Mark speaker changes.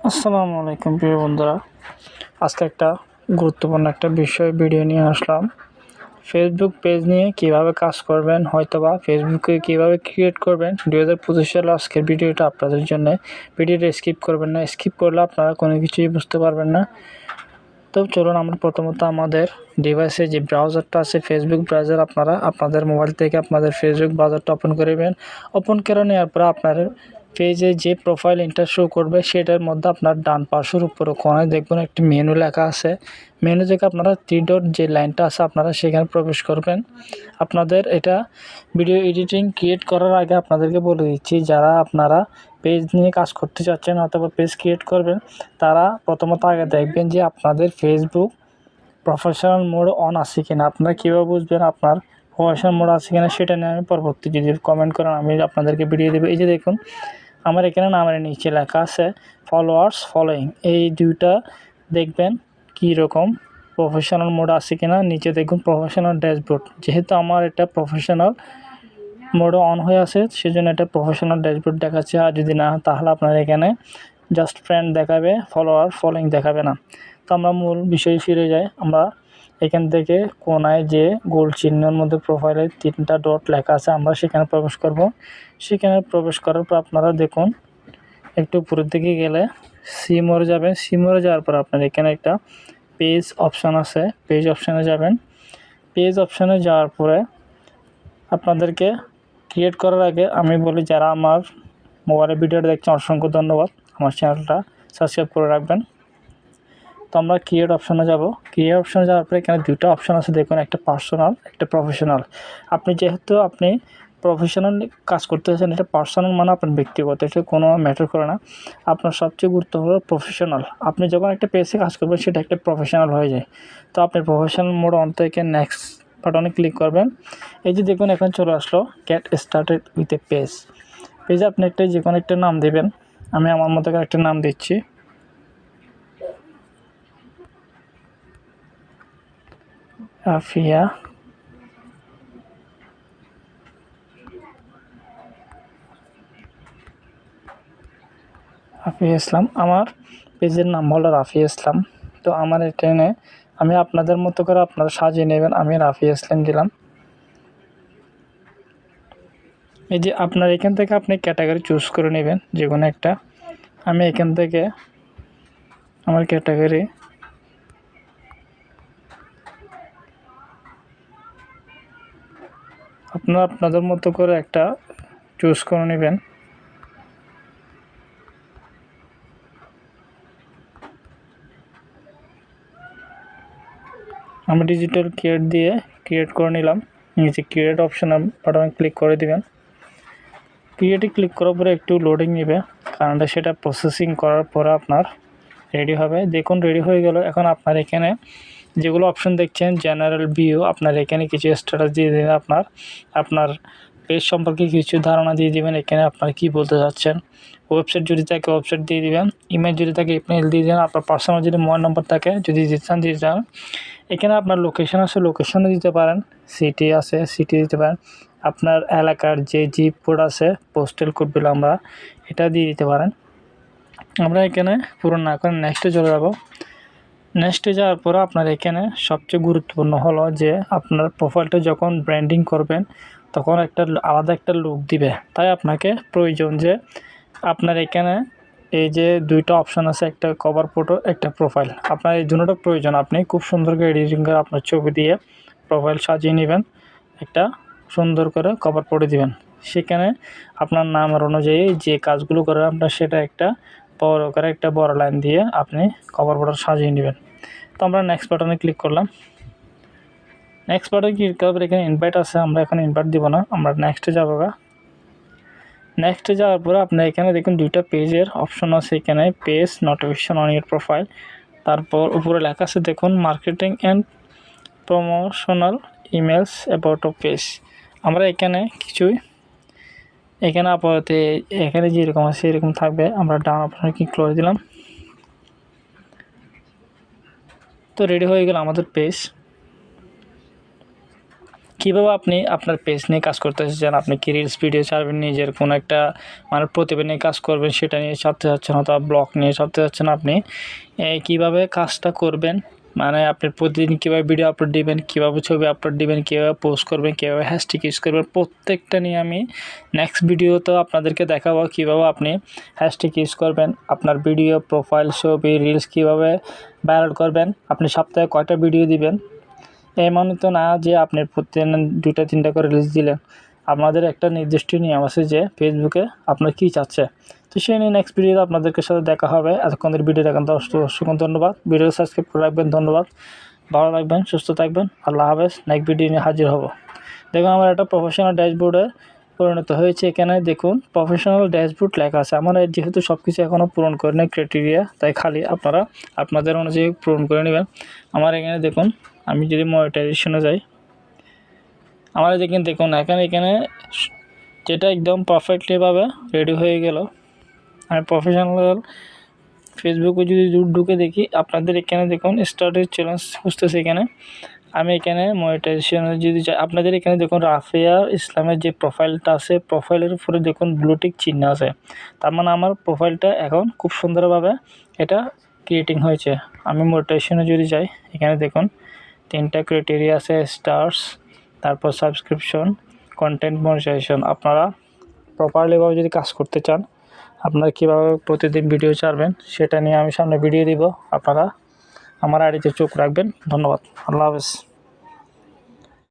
Speaker 1: আসসালামু আলাইকুম প্রিয় বন্ধুরা। আজকে একটা গুরুত্বপূর্ণ একটা বিষয় ভিডিও নিয়ে আসলাম। ফেসবুক পেজ নিয়ে কিভাবে কাজ করবেন, হয়তোবা ফেসবুকে কিভাবে ক্রিয়েট করবেন 2025 সালে আজকের ভিডিওটা আপনাদের জন্য। ভিডিওটা স্কিপ করবেন না, স্কিপ করলে আপনারা কোনো কিছুই বুঝতে পারবেন না। তো চলুন আমরা প্রথমত আমাদের ডিভাইসে যে ব্রাউজারটা আছে ফেসবুক ব্রাউজার, আপনারা আপনাদের মোবাইল থেকে আপনাদের ফেসবুক ব্রাউজারটা ওপেন করবেন। ওপেন করে নেওয়ার পর আপনার পেজে যে প্রোফাইল ইন্টার শো করবে সেটার মধ্যে আপনার ডান পাশের উপরে কোণায় দেখবেন একটি মেনু লেখা আছে। মেনু থেকে আপনারা 3 ডট যে লাইনটা আছে আপনারা সেখানে প্রবেশ করবেন। আপনাদের এটা ভিডিও এডিটিং ক্রিয়েট করার আগে আপনাদেরকে বলে দিচ্ছি, যারা আপনারা পেজ নিয়ে কাজ করতে চাচ্ছেন অথবা পেজ ক্রিয়েট করবেন তারা প্রথমত আগে দেখবেন যে আপনাদের ফেসবুক প্রফেশনাল মোড অন আছে কিনা। আপনারা কীভাবে বুঝবেন আপনার প্রফেশনাল মোড আছে কিনা সেটা নিয়ে আমি পরবর্তী যদি কমেন্ট করেন আমি আপনাদেরকে ভিডিও দেবো। এই যে দেখুন আমার এখানে নামের নিচে লেখা আছে ফলোয়ার্স ফলোয়িং, এই দুইটা দেখবেন কী রকম প্রফেশনাল মোড আছে কিনা। নিচে দেখুন প্রফেশনাল ড্যাশবোর্ড, যেহেতু আমার এটা প্রফেশনাল মোডে অন হয়ে আছে সেজন্য এটা প্রফেশনাল ড্যাশবোর্ড দেখাচ্ছে। আর যদি না তাহলে আপনার এখানে জাস্ট ফ্রেন্ড দেখাবে, ফলোয়ার ফলোয়িং দেখাবে না। তো আমরা মূল বিষয়ে ফিরে যাই। আমরা এখান থেকে কোনায় যে গোল চিহ্নের মধ্যে প্রোফাইলে 3টা ডট লেখা আছে আমরা সেখানে প্রবেশ করব। সেখানে প্রবেশ করার পর আপনারা দেখুন একটু উপরের দিকে গেলে সিমোরে যাবেন। সিমোরে যাওয়ার পর আপনার এখানে একটা পেজ অপশান আছে, পেজ অপশানে যাবেন। পেজ অপশানে যাওয়ার পরে আপনাদেরকে ক্রিয়েট করার আগে আমি বলি, যারা আমার মোবাইলে ভিডিওটা দেখছেন অসংখ্য ধন্যবাদ, আমার চ্যানেলটা সাবস্ক্রাইব করে রাখবেন। তো আমরা ক্রিয়েট অপশানে যাব। ক্রিয়েট অপশানে যাওয়ার পরে এখানে 2টা অপশান আছে দেখুন, একটা পার্সোনাল একটা প্রফেশনাল। যেহেতু আপনি প্রফেশনাল কাজ করতে চাচ্ছেন, এটা পার্সোনাল মানে আপনার ব্যক্তিগত, এটা কোনো ম্যাটার করে না। আপনার সবচেয়ে গুরুত্ব হলো প্রফেশনাল। আপনি যখন একটা পেজে কাজ করবেন সেটা একটা প্রফেশনাল হয়ে যায়। তো আপনি প্রফেশনাল মোড অন থেকে নেক্সট বাটনে ক্লিক করবেন। এই যে দেখুন এখন চলে আসলো get started with a page. পেজে আপনি যে কোনো একটা নাম দেবেন। আমি আমার মতো করে একটা নাম দিচ্ছি। আফিয়া ইসলাম। আমার পেজের নাম হলো রাফি ইসলাম। তো আমার এখানে আমি আপনাদের মতো করে আপনারা সাজিয়ে নেবেন। আমি রাফি ইসলাম দিলাম। এই যে আপনার এখান থেকে আপনি ক্যাটাগরি চুজ করে নেবেন যে কোনো একটা। আমি এখান থেকে আমার ক্যাটাগরি আপনারা আপনাদের মতো করে একটা চুজ করে নেবেন। আমি ডিজিটাল ক্রিয়েট দিয়ে ক্রিয়েট করে নিলাম। নিচে ক্রিয়েট অপশান বাটনে ক্লিক করে দিবেন। ক্রিয়েটে ক্লিক করার পরে একটু লোডিং নেবে, কারণ সেটা প্রসেসিং করার পরে আপনার রেডি হবে। দেখুন রেডি হয়ে গেল। এখন আপনার এখানে যেগুলো অপশন দেখছেন জেনারেল ভিউ, আপনার এখানে কিছু স্ট্যাটাস দিয়ে দেবেন। আপনার পেজ সম্পর্কে কিছু ধারণা দিয়ে দিবেন, এখানে আপনার কি বলতে চাচ্ছেন। ওয়েবসাইট যদি থাকে ওয়েবসাইট দিয়ে দিবেন, ইমেল যদি থাকে ইমেল দিয়ে দেবেন। আপনার পার্সোনাল যদি মোবাইল নম্বর থাকে যদি দিয়ে চান। এখানে আপনার লোকেশন আছে লোকেশনও দিতে পারেন, সিটি আছে সিটি দিতে পারেন। আপনার এলাকার যে জিপ কোড আছে পোস্টাল কোডগুলো আমরা এটা দিয়ে দিতে পারেন। আমরা এখানে পূরণ না করে নেক্সটে চলে যাব। নেক্সটে যাওয়ার পর আপনার এখানে সবচেয়ে গুরুত্বপূর্ণ হলো যে আপনার প্রোফাইলটা যখন ব্র্যান্ডিং করবেন তখন আলাদা একটা লুক দিবে। তাই আপনাকে প্রয়োজন যে আপনার এখানে এই যে 2টা অপশান আছে, একটা কভার ফটো একটা প্রোফাইল। আপনার এই দুটোটা প্রয়োজন। আপনি খুব সুন্দর করে এডিটিং করে আপনার ছবি দিয়ে প্রোফাইল সাজিয়ে নেবেন, একটা সুন্দর করে কভার ফটো দিবেন। সেখানে আপনার নামের অনুযায়ী যে কাজগুলো করে আপনার সেটা একটা বড় করে একটা বড় লাইন দিয়ে আপনি কভার ফটো সাজিয়ে নেবেন। তো আমরা নেক্সট বাটনে ক্লিক করলাম। নেক্সট বাটনে ক্লিক করার পর এখানে ইনভাইট আছে, আমরা এখন ইনভাইট দিব না, আমরা নেক্সটে যাবো। নেক্সটে যাওয়ার পরে আপনার এখানে দেখুন 2টা পেজের অপশন আছে। এখানে page notification on your profile, তারপর উপরে লেখা আছে দেখুন marketing and promotional emails about O page. আমরা এখানে এখানে আপাতত এখানে যেরকম আছে এরকম থাকবে। আমরা ডান অপশনে ক্লিক করে দিলাম। তো রেডি হয়ে গেল আমাদের পেজ। কীভাবে আপনি আপনার পেজ নিয়ে কাজ করতে চাচ্ছেন, আপনি কি রিলস ভিডিও ছাড়বেন, নিজের কোনো একটা মানে প্রতিভা নিয়ে কাজ করবেন সেটা নিয়ে ছাড়তে চাচ্ছেন, অথবা ব্লগ নিয়ে ছাড়তে চাচ্ছেন, আপনি কীভাবে কাজটা করবেন, মানে আপনি প্রতিদিন কীভাবে ভিডিও আপলোড দিবেন, কীভাবে ছবি আপলোড দিবেন, কীভাবে পোস্ট করবেন, কীভাবে হ্যাশট্যাগ ইউজ করবেন, প্রত্যেকটা নিয়ে আমি নেক্সট ভিডিওতে আপনাদেরকে দেখাবো কীভাবে আপনি হ্যাশট্যাগ ইউজ করবেন, আপনার ভিডিও প্রোফাইল ছবি রিলস কীভাবে ভাইরাল করবেন, আপনি সপ্তাহে কয়টা ভিডিও দিবেন। এমন তো না যে আপনি প্রতিদিন 2টা-3টা করে রিলস দিলেন। আপনাদের একটা নির্দিষ্ট নিয়ম আছে যে ফেসবুকে আপনার কী চাচ্ছে। তো সেই নিয়ে নেক্সট ভিডিওতে আপনাদেরকে সাথে দেখা হবে। এতক্ষণ ধরে ভিডিও দেখার জন্য অসংখ্য ধন্যবাদ। ভিডিও সাবস্ক্রাইব করে রাখবেন। ধন্যবাদ। ভালো থাকবেন, সুস্থ থাকবেন। আল্লাহ হাফেজ। নেক্সট ভিডিও নিয়ে হাজির হব। দেখুন আমার একটা প্রফেশনাল ড্যাশবোর্ডে পরিণত হয়েছে। এখানে দেখুন প্রফেশনাল ড্যাশবোর্ড লেখা আছে। আমার যেহেতু সব কিছু এখনও পূরণ করে নেই ক্রাইটেরিয়া, তাই খালি আপনারা আপনাদের অনুযায়ী পূরণ করে নেবেন। আমার এখানে দেখুন, আমি যদি মনিটাইজেশনে যাই, আমার দেখুন এখানে যেটা একদম পারফেক্টলিভাবে রেডি হয়ে গেল। আমি প্রফেশনাল ফেসবুকে যদি ঢুকে দেখি, আপনাদের এখানে দেখুন স্টার্টের চ্যালেঞ্জ খুঁজতেছে। এখানে আমি এখানে মনিটাইজেশনে যদি যাই, আপনাদের এখানে দেখুন রাফিয়া ইসলামের যে প্রোফাইলটা আছে, প্রোফাইলের উপরে দেখুন ব্লুটিক চিহ্ন আছে। তার মানে আমার প্রোফাইলটা এখন খুব সুন্দরভাবে এটা ক্রিয়েটিং হয়েছে। আমি মনিটাইজেশনে যদি যাই, এখানে দেখুন 3টা ক্রাইটেরিয়া আছে, স্টার্স, তারপর সাবস্ক্রিপশন, কন্টেন্ট মনিটাইজেশন। আপনারা প্রপারলিভাবে যদি কাজ করতে চান, আপনারা কীভাবে প্রতিদিন ভিডিও ছাড়বেন সেটা নিয়ে আমি সামনে ভিডিও দিব। আপনারা আমার আইডিতে চোখ রাখবেন। ধন্যবাদ। আল্লাহ হাফেজ।